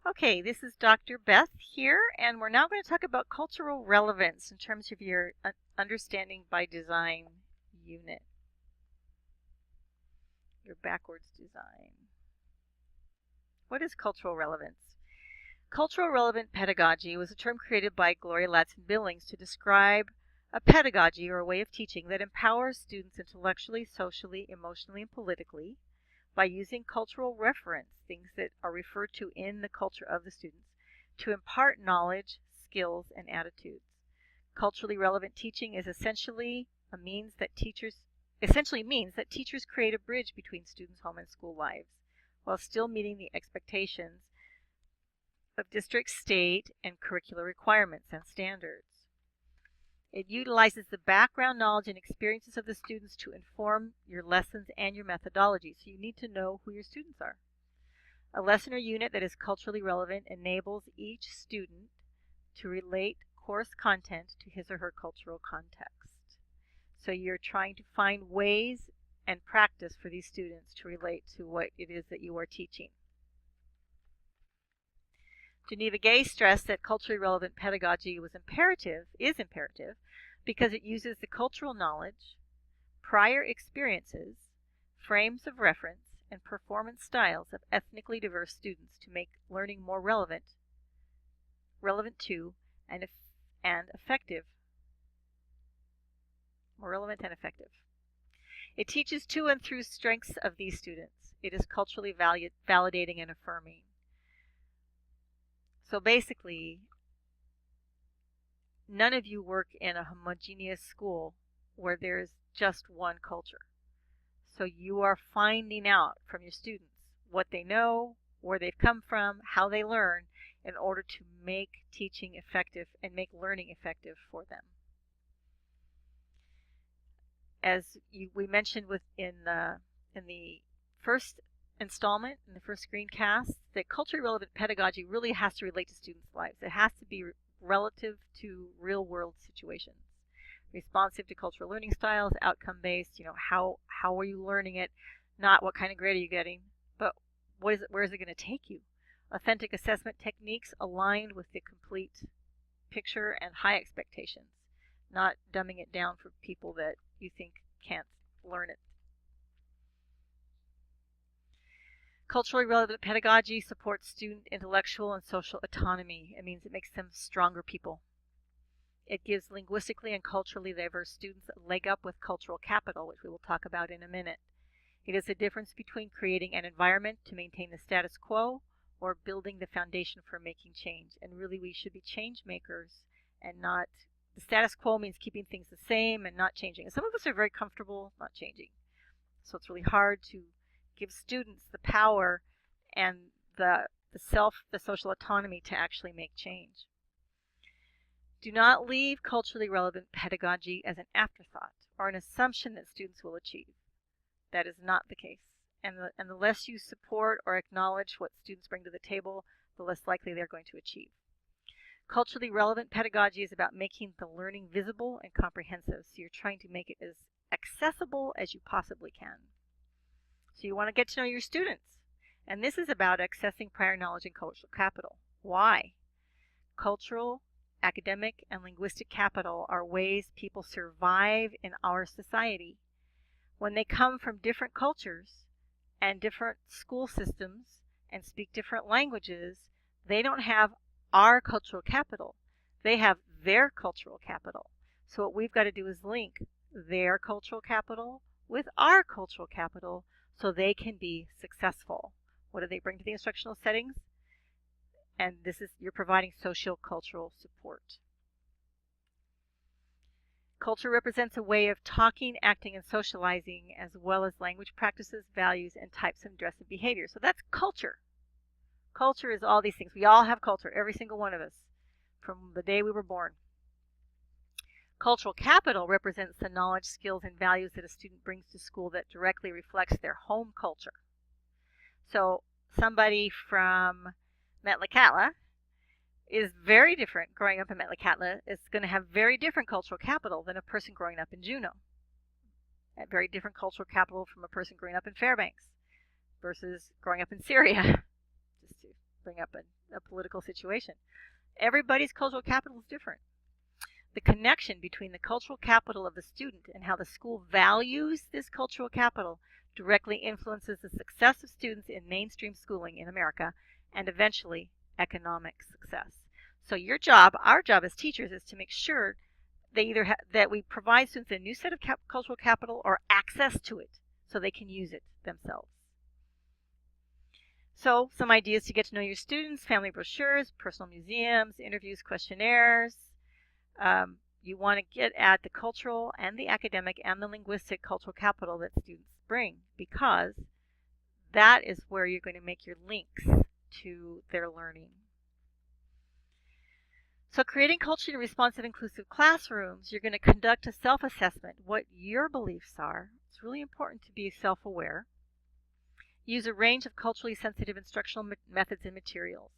Okay, this is Dr. Beth here, and we're now going to talk about cultural relevance in terms of your understanding by design unit, your backwards design. What is cultural relevance? Cultural relevant pedagogy was a term created by Gloria Ladson-Billings to describe a pedagogy or a way of teaching that empowers students intellectually, socially, emotionally, and politically by using cultural reference, things that are referred to in the culture of the students, to impart knowledge, skills, and attitudes. Culturally relevant teaching is essentially means that teachers create a bridge between students' home and school lives, while still meeting the expectations of district, state, and curricular requirements and standards. It utilizes the background knowledge and experiences of the students to inform your lessons and your methodology, so you need to know who your students are. A lesson or unit that is culturally relevant enables each student to relate course content to his or her cultural context. So you're trying to find ways and practice for these students to relate to what it is that you are teaching. Geneva Gay stressed that culturally relevant pedagogy is imperative because it uses the cultural knowledge, prior experiences, frames of reference, and performance styles of ethnically diverse students to make learning more relevant to, and effective. More relevant and effective. It teaches to and through strengths of these students. It is culturally validating and affirming. So basically, none of you work in a homogeneous school where there's just one culture. So you are finding out from your students what they know, where they've come from, how they learn, in order to make teaching effective and make learning effective for them. As we mentioned in the first installment, in the first screencast, that culturally relevant pedagogy really has to relate to students' lives. It has to be relative to real-world situations, responsive to cultural learning styles, outcome-based. How are you learning it? Not what kind of grade are you getting, but where is it going to take you? Authentic assessment techniques aligned with the complete picture and high expectations, not dumbing it down for people that you think can't learn it. Culturally relevant pedagogy supports student intellectual and social autonomy. It means it makes them stronger people. It gives linguistically and culturally diverse students a leg up with cultural capital, which we will talk about in a minute. It is the difference between creating an environment to maintain the status quo or building the foundation for making change. And really, we should be change makers and not. The status quo means keeping things the same and not changing. And some of us are very comfortable not changing. So it's really hard to give students the power and the social autonomy to actually make change. Do not leave culturally relevant pedagogy as an afterthought or an assumption that students will achieve. That is not the case. And the less you support or acknowledge what students bring to the table, the less likely they're going to achieve. Culturally relevant pedagogy is about making the learning visible and comprehensive. So you're trying to make it as accessible as you possibly can. So you want to get to know your students. And this is about accessing prior knowledge and cultural capital. Why? Cultural, academic, and linguistic capital are ways people survive in our society. When they come from different cultures and different school systems and speak different languages, they don't have our cultural capital. They have their cultural capital. So what we've got to do is link their cultural capital with our cultural capital so they can be successful. What do they bring to the instructional settings? And this is, you're providing socio-cultural support. Culture represents a way of talking, acting, and socializing, as well as language practices, values, and types of dress and behavior. So that's culture. Culture is all these things. We all have culture, every single one of us, from the day we were born. Cultural capital represents the knowledge, skills, and values that a student brings to school that directly reflects their home culture. So somebody from Metlakatla is very different. Growing up in Metlakatla is going to have very different cultural capital than a person growing up in Juneau. A very different cultural capital from a person growing up in Fairbanks versus growing up in Syria, just to bring up a political situation. Everybody's cultural capital is different. The connection between the cultural capital of the student and how the school values this cultural capital directly influences the success of students in mainstream schooling in America and eventually economic success. So your job, our job as teachers, is to make sure they either that we provide students a new set of cultural capital or access to it so they can use it themselves. So some ideas to get to know your students: family brochures, personal museums, interviews, questionnaires. You want to get at the cultural and the academic and the linguistic cultural capital that students bring, because that is where you're going to make your links to their learning. So creating culturally responsive, inclusive classrooms, you're going to conduct a self-assessment, what your beliefs are. It's really important to be self-aware. Use a range of culturally sensitive instructional methods and materials.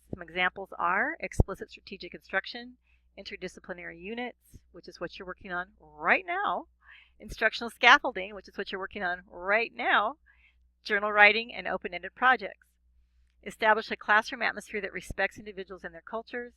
Some examples are explicit strategic instruction, interdisciplinary units, which is what you're working on right now, instructional scaffolding, which is what you're working on right now, journal writing, and open-ended projects. Establish a classroom atmosphere that respects individuals and their cultures.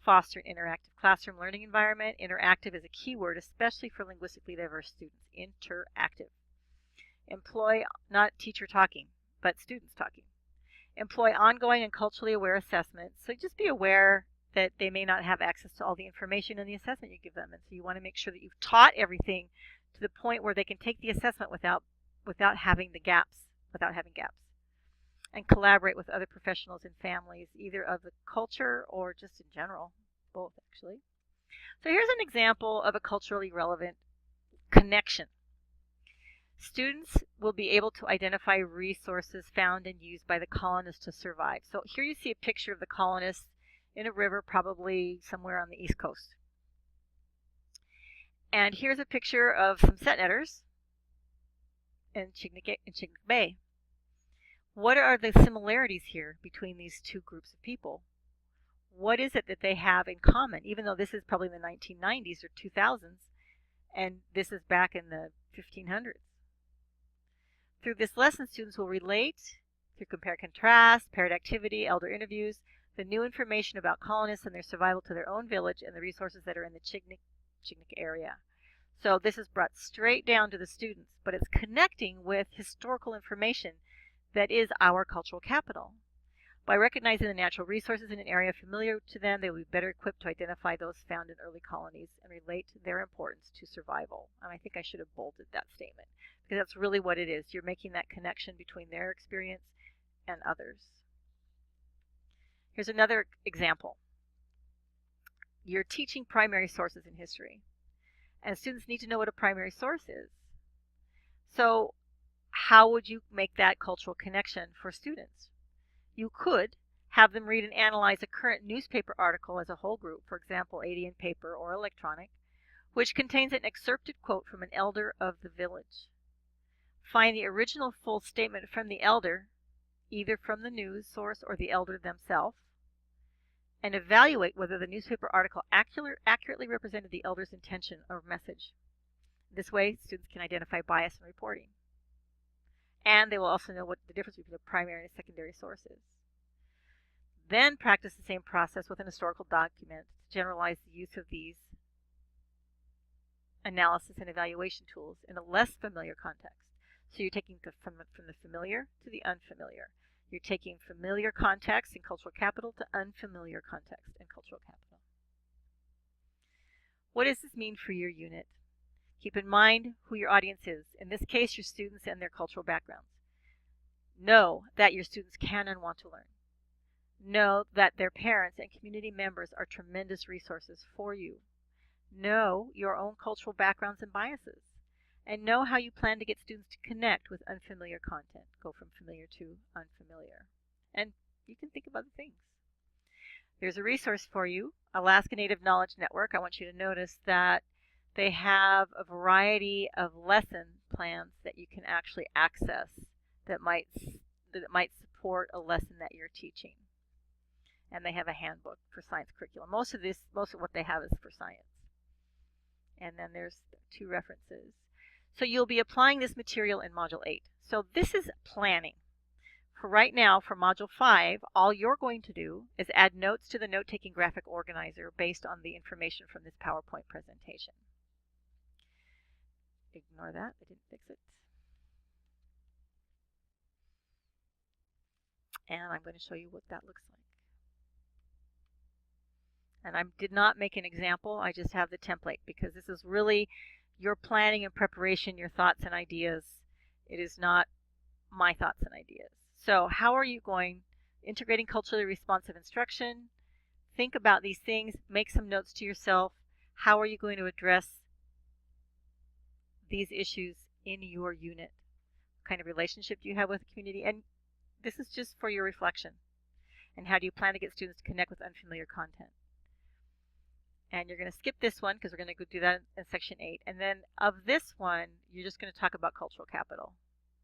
Foster an interactive classroom learning environment. Interactive is a key word, especially for linguistically diverse students. Interactive. Employ, not teacher talking, but students talking. Employ ongoing and culturally aware assessments. So just be aware that they may not have access to all the information in the assessment you give them. And so you want to make sure that you've taught everything to the point where they can take the assessment without having gaps. And collaborate with other professionals and families, either of the culture or just in general, both actually. So here's an example of a culturally relevant connection. Students will be able to identify resources found and used by the colonists to survive. So here you see a picture of the colonists in a river, probably somewhere on the East Coast. And here's a picture of some set netters in Chignik Bay. What are the similarities here between these two groups of people? What is it that they have in common, even though this is probably the 1990s or 2000s, and this is back in the 1500s? Through this lesson, students will relate, through compare contrast, paired activity, elder interviews, the new information about colonists and their survival to their own village and the resources that are in the Chignik area. So this is brought straight down to the students, but it's connecting with historical information that is our cultural capital. By recognizing the natural resources in an area familiar to them, they will be better equipped to identify those found in early colonies and relate their importance to survival. And I think I should have bolded that statement, because that's really what it is. You're making that connection between their experience and others. Here's another example. You're teaching primary sources in history, and students need to know what a primary source is. So how would you make that cultural connection for students? You could have them read and analyze a current newspaper article as a whole group, for example, 80 in paper or electronic, which contains an excerpted quote from an elder of the village. Find the original full statement from the elder, either from the news source or the elder themselves, and evaluate whether the newspaper article accurately represented the elder's intention or message. This way, students can identify bias in reporting. And they will also know what the difference between a primary and a secondary source is. Then practice the same process with an historical document to generalize the use of these analysis and evaluation tools in a less familiar context. So you're taking from the familiar to the unfamiliar. You're taking familiar context in cultural capital to unfamiliar context in cultural capital. What does this mean for your unit? Keep in mind who your audience is. In this case, your students and their cultural backgrounds. Know that your students can and want to learn. Know that their parents and community members are tremendous resources for you. Know your own cultural backgrounds and biases. And know how you plan to get students to connect with unfamiliar content. Go from familiar to unfamiliar. And you can think of other things. There's a resource for you, Alaska Native Knowledge Network. I want you to notice that they have a variety of lesson plans that you can actually access that might support a lesson that you're teaching. And they have a handbook for science curriculum. Most of what they have is for science. And then there's 2 references. So you'll be applying this material in Module 8. So this is planning for right now, for Module 5, all you're going to do is add notes to the note-taking graphic organizer based on the information from this PowerPoint presentation. Ignore that, I didn't fix it. And I'm going to show you what that looks like. And I did not make an example, I just have the template because this is really your planning and preparation, your thoughts and ideas. It is not my thoughts and ideas. So how are you going, integrating culturally responsive instruction? Think about these things, make some notes to yourself. How are you going to address these issues in your unit? What kind of relationship do you have with the community? And this is just for your reflection. And how do you plan to get students to connect with unfamiliar content? And you're going to skip this one because we're going to go do that in section 8. And then of this one, you're just going to talk about cultural capital.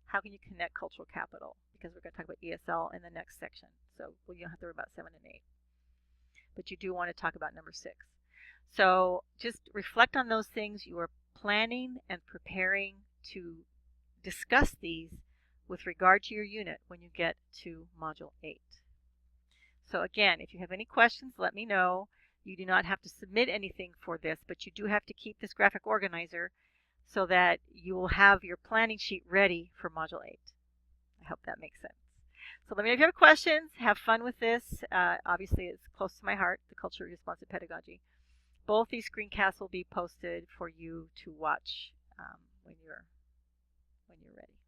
How can you connect cultural capital? Because we're going to talk about ESL in the next section. So you don't have to worry about 7 and 8. But you do want to talk about number 6. So just reflect on those things. You are planning and preparing to discuss these with regard to your unit when you get to Module 8. So again, if you have any questions, let me know. You do not have to submit anything for this, but you do have to keep this graphic organizer so that you will have your planning sheet ready for Module 8. I hope that makes sense. So let me know if you have questions. Have fun with this. Obviously, it's close to my heart, the culturally responsive pedagogy. Both these screencasts will be posted for you to watch when you're ready.